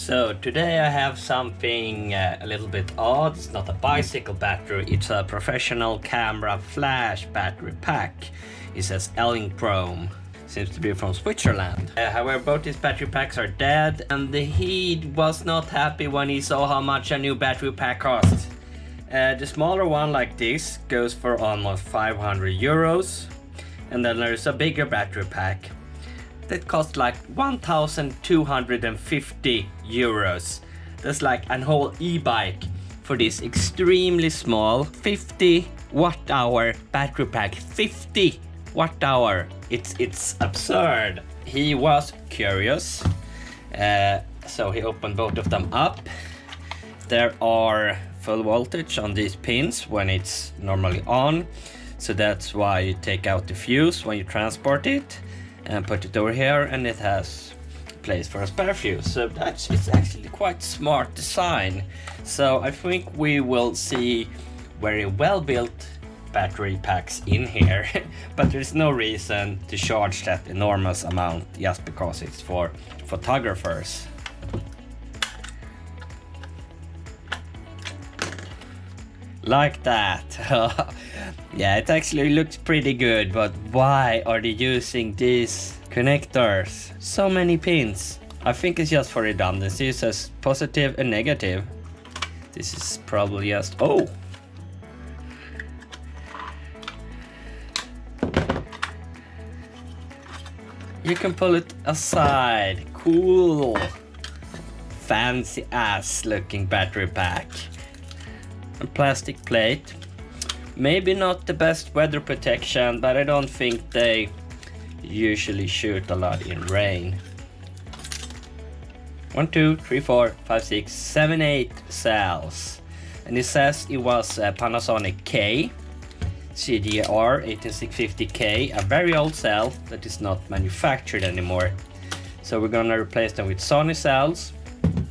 So today I have something a little bit odd. It's not a bicycle battery, it's a professional camera flash battery pack. It says Elinchrom, seems to be from Switzerland. However, both these battery packs are dead and he was not happy when he saw how much a new battery pack costs. The smaller one like this goes for almost 500 euros, and then there's a bigger battery pack that costs like 1,250 euros. That's like a whole e-bike for this extremely small 50 watt hour battery pack. 50 watt hour. It's absurd. He was curious, so he opened both of them up. There are full voltage on these pins when it's normally on, so that's why you take out the fuse when you transport it and put it over here, and it has a place for a spare fuse. So it's actually quite smart design. So I think we will see very well built battery packs in here, but there's no reason to charge that enormous amount just because it's for photographers. Like that. Yeah, it actually looks pretty good, but why are they using these connectors? So many pins. I think it's just for redundancy. It says positive and negative. This is probably just... oh! You can pull it aside. Cool! Fancy ass looking battery pack. A plastic plate. Maybe not the best weather protection, but I don't think they usually shoot a lot in rain. 1, 2, 3, 4, 5, 6, 7, 8 cells. And it says it was a Panasonic K CDR 18650K, a very old cell that is not manufactured anymore. So we're gonna replace them with Sony cells.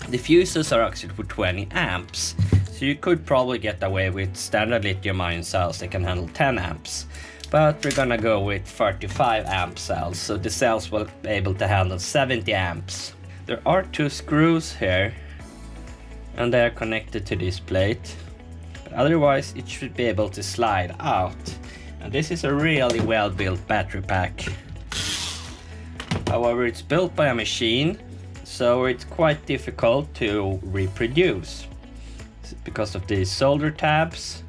The fuses are actually for 20 amps. So you could probably get away with standard lithium-ion cells that can handle 10 amps. But we're gonna go with 35 amp cells, so the cells will be able to handle 70 amps. There are 2 screws here, and they are connected to this plate. But otherwise it should be able to slide out. And this is a really well-built battery pack. However, it's built by a machine, so it's quite difficult to reproduce because of these solder tabs.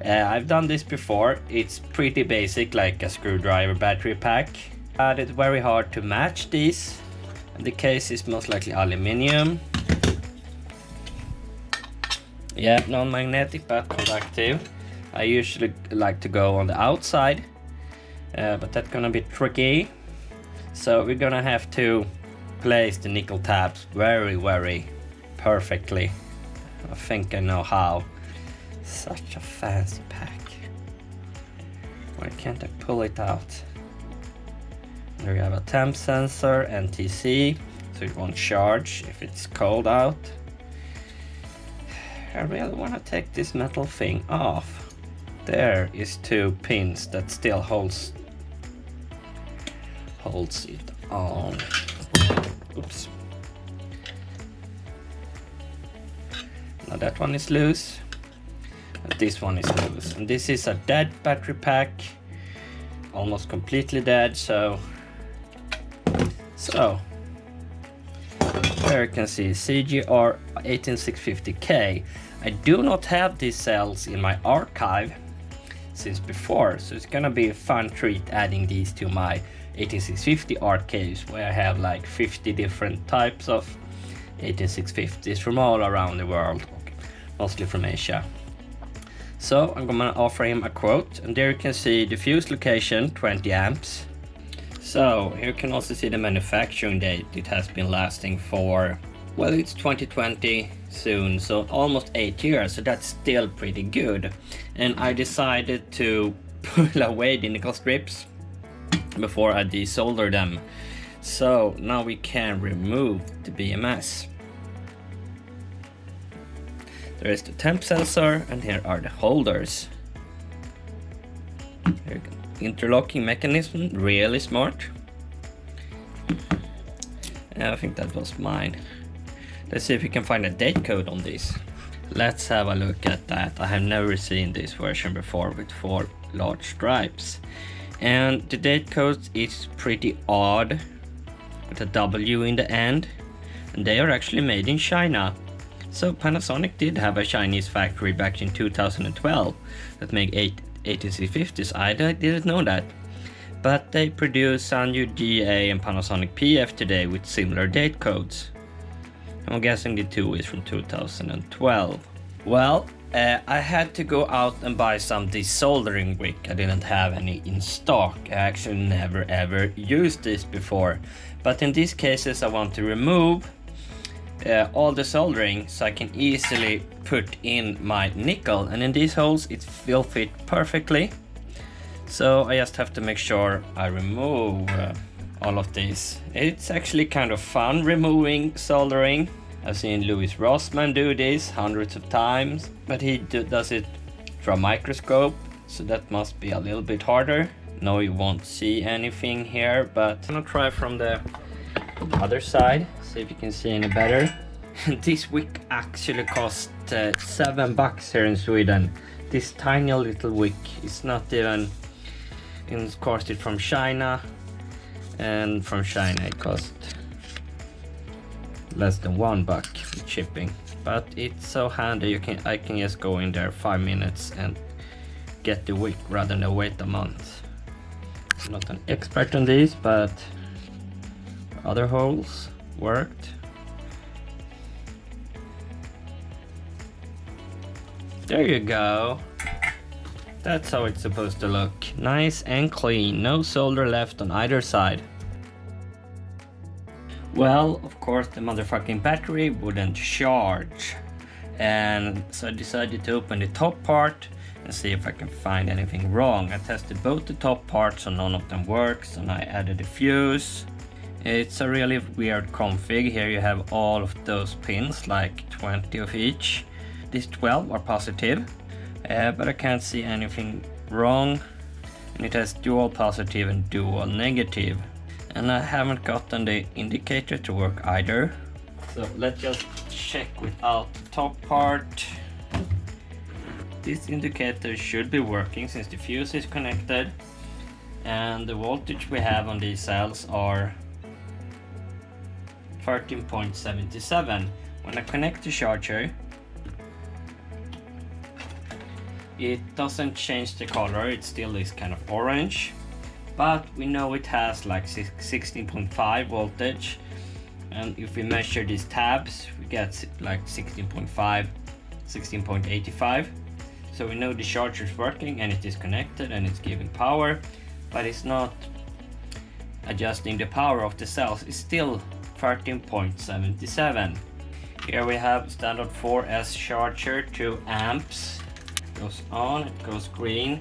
I've done this before. It's pretty basic, like a screwdriver battery pack. But it's very hard to match these. And the case is most likely aluminium. Yeah, non-magnetic but conductive. I usually like to go on the outside, but that's gonna be tricky. So we're gonna have to place the nickel tabs very perfectly. I think I know how. Such a fancy pack. Why can't I pull it out? There we have a temp sensor, NTC, so it won't charge if it's cold out. I really want to take this metal thing off. There is 2 pins that still holds it on. Oops. Now that one is loose, and this one is loose. And this is a dead battery pack, almost completely dead. So there you can see CGR 18650K. I do not have these cells in my archive since before, so it's gonna be a fun treat adding these to my 18650 archives, where I have like 50 different types of 18650s from all around the world, mostly from Asia. So I'm gonna offer him a quote, and there you can see the fuse location, 20 amps. So here you can also see the manufacturing date. It has been lasting for, well, it's 2020 soon, so almost 8 years, so that's still pretty good. And I decided to pull away the nickel strips before I desolder them. So now we can remove the BMS. There is the temp sensor, and here are the holders. Here you go. Interlocking mechanism, really smart. I think that was mine. Let's see if we can find a date code on this. Let's have a look at that. I have never seen this version before with 4 large stripes. And the date code is pretty odd, with a W in the end. And they are actually made in China. So Panasonic did have a Chinese factory back in 2012 that made 18650s. I didn't know that. But they produce Sanyo GA and Panasonic PF today with similar date codes. I'm guessing the 2 is from 2012. Well, I had to go out and buy some desoldering wick. I didn't have any in stock. I actually never ever used this before. But in these cases I want to remove all the soldering so I can easily put in my nickel. And in these holes it will fit perfectly. So I just have to make sure I remove all of these. It's actually kind of fun removing soldering. I've seen Louis Rossmann do this hundreds of times, but he does it through a microscope, so that must be a little bit harder. No, you won't see anything here, but I'm gonna try from the other side, see if you can see any better. This wick actually cost $7 here in Sweden. This tiny little wick is not even, it's cost it from China, and from China it cost less than $1 with shipping. But it's so handy, I can just go in there 5 minutes and get the wick rather than wait a month. I'm not an expert on these, but other holes worked. There you go. That's how it's supposed to look. Nice and clean, no solder left on either side. Well, of course the motherfucking battery wouldn't charge. And so I decided to open the top part and see if I can find anything wrong. I tested both the top parts and none of them works, and I added a fuse. It's a really weird config. Here you have all of those pins, like 20 of each. These 12 are positive, but I can't see anything wrong. And it has dual positive and dual negative. And I haven't gotten the indicator to work either. So let's just check without the top part. This indicator should be working since the fuse is connected. And the voltage we have on these cells are 13.77. When I connect the charger, it doesn't change the color, it still is kind of orange. But we know it has like 16.5 voltage, and if we measure these tabs we get like 16.5, 16.85. So we know the charger is working and it is connected and it's giving power, but it's not adjusting the power of the cells. It's still 13.77. Here we have standard 4S charger, 2 amps. It goes on, it goes green.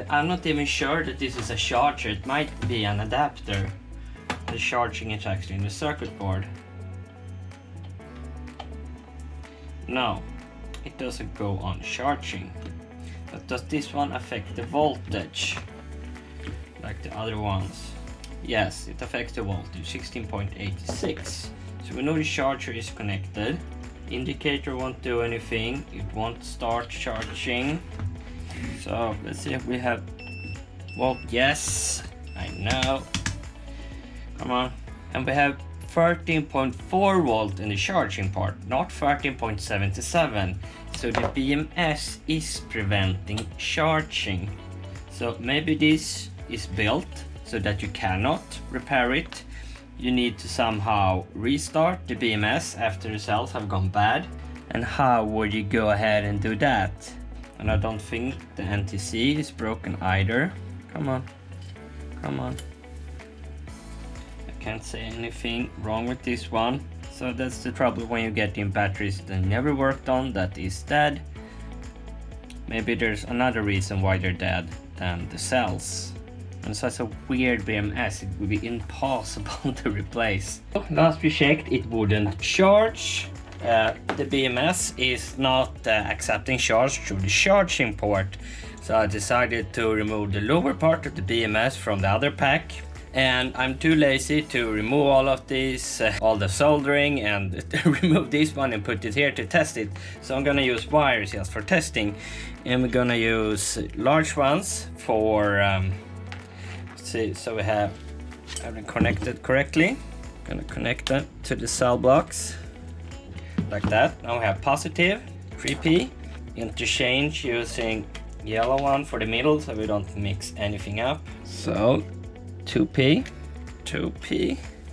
I'm not even sure that this is a charger, it might be an adapter. The charging is actually in the circuit board. No, it doesn't go on charging. But does this one affect the voltage like the other ones? Yes, it affects the voltage, 16.86. So we know the charger is connected. Indicator won't do anything, it won't start charging. So let's see if we have, well, yes, I know, come on. And we have 13.4 volt in the charging part, not 13.77. So the BMS is preventing charging. So maybe this is built so that you cannot repair it. You need to somehow restart the BMS after the cells have gone bad. And how would you go ahead and do that? And I don't think the NTC is broken either. Come on, come on. I can't say anything wrong with this one. So that's the trouble when you get in batteries that never worked on, that is dead. Maybe there's another reason why they're dead than the cells. And such a weird BMS, it would be impossible to replace. Last we checked, it wouldn't charge. The BMS is not accepting charge through the charging port. So I decided to remove the lower part of the BMS from the other pack. And I'm too lazy to remove all of these, all the soldering, and remove this one and put it here to test it. So I'm gonna use wires just for testing, and we're gonna use large ones for see, so we have everything connected correctly. Gonna connect that to the cell blocks like that. Now we have positive 3p, interchange using yellow one for the middle so we don't mix anything up. So 2p,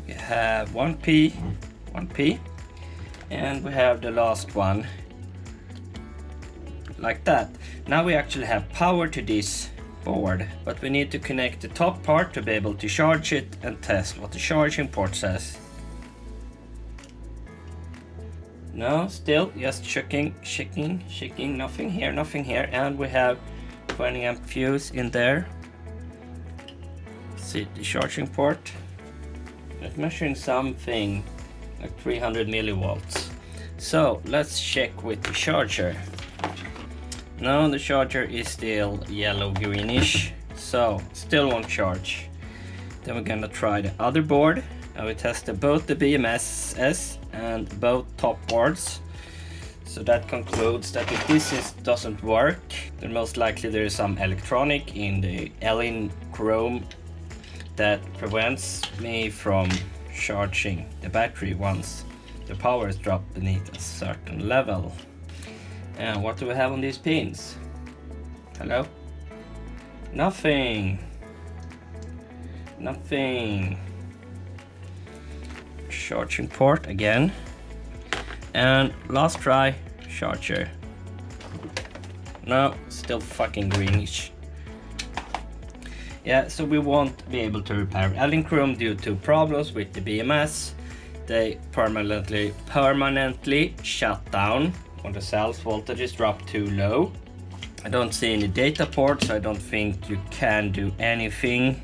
we have 1p, and we have the last one like that. Now we actually have power to this board, but we need to connect the top part to be able to charge it and test what the charging port says. No, still just shaking, nothing here, and we have 20 amp fuse in there. See the charging port. It's measuring something like 300 millivolts. So let's check with the charger. Now the charger is still yellow greenish, so still won't charge. Then we're gonna try the other board. Now we tested both the BMSs and both top boards. So that concludes that if this doesn't work, then most likely there is some electronic in the Elinchrom that prevents me from charging the battery once the power is dropped beneath a certain level. And what do we have on these pins? Hello? Nothing. Charging port again. And last try, charger. No, still fucking greenish. Yeah, so we won't be able to repair Elinchrom due to problems with the BMS. They permanently shut down when the cell's voltage is dropped too low. I don't see any data ports, so I don't think you can do anything